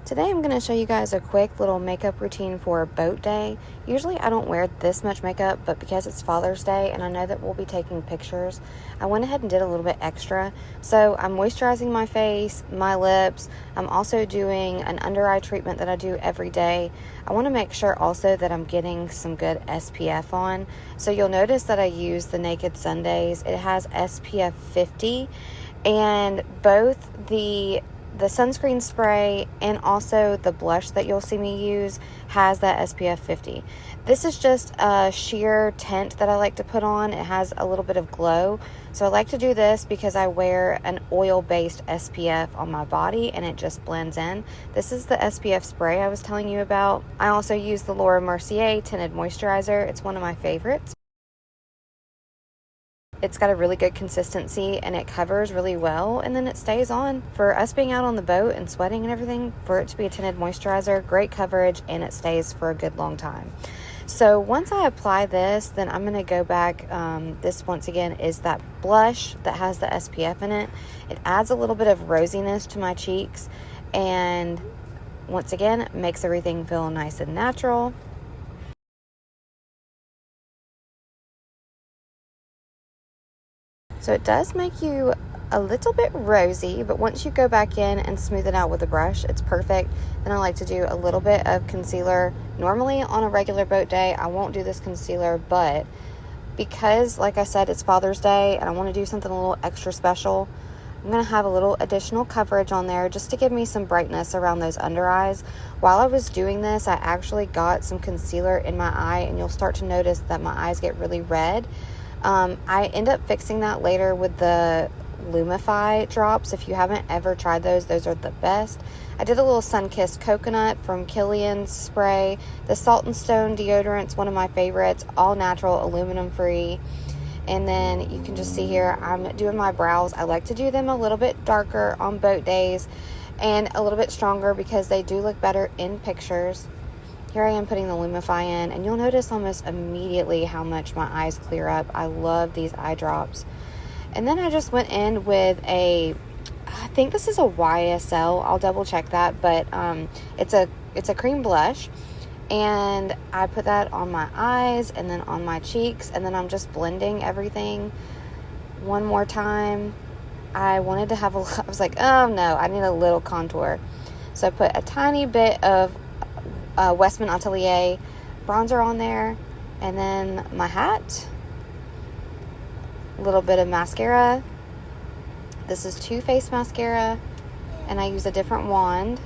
Today I'm going to show you guys a quick little makeup routine for boat day. Usually I don't wear this much makeup, but because it's Father's Day and I know that we'll be taking pictures, I went ahead and did a little bit extra. So I'm moisturizing my face, my lips. I'm also doing an under eye treatment that I do every day. I want to make sure also that I'm getting some good SPF on. So you'll notice that I use the Naked Sundays. It has SPF 50, and both the sunscreen spray and also the blush that you'll see me use has that SPF 50. This is just a sheer tint that I like to put on. It has a little bit of glow. So I like to do this because I wear an oil-based SPF on my body and it just blends in. This is the SPF spray I was telling you about. I also use the Laura Mercier Tinted Moisturizer. It's one of my favorites. It's got a really good consistency and it covers really well, and then it stays on. For us being out on the boat and sweating and everything, for it to be a tinted moisturizer, great coverage, and it stays for a good long time. So once I apply this, then I'm going to go back. This once again is that blush that has the SPF in it. It adds a little bit of rosiness to my cheeks and once again makes everything feel nice and natural. So it does make you a little bit rosy, but once you go back in and smooth it out with a brush, it's perfect. Then I like to do a little bit of concealer. Normally on a regular boat day, I won't do this concealer, but because, like I said, it's Father's Day and I want to do something a little extra special, I'm going to have a little additional coverage on there just to give me some brightness around those under eyes. While I was doing this, I actually got some concealer in my eye, and you'll start to notice that my eyes get really red. I end up fixing that later with the Lumify drops. If you haven't ever tried those are the best. I did a little Sunkissed Coconut from Kilian's spray. The Salt and Stone deodorant's one of my favorites, all natural, aluminum free. And then you can just see here, I'm doing my brows. I like to do them a little bit darker on boat days and a little bit stronger because they do look better in pictures. Here I am putting the Lumify in, and you'll notice almost immediately how much my eyes clear up. I love these eye drops. And then I just went in with I think this is a YSL. I'll double check that, but it's a cream blush, and I put that on my eyes and then on my cheeks, and then I'm just blending everything one more time. I wanted to have I was like, oh no, I need a little contour. So I put a tiny bit of Westman Atelier bronzer on there, and then my hat, a little bit of mascara. This is Too Faced mascara, and I use a different wand.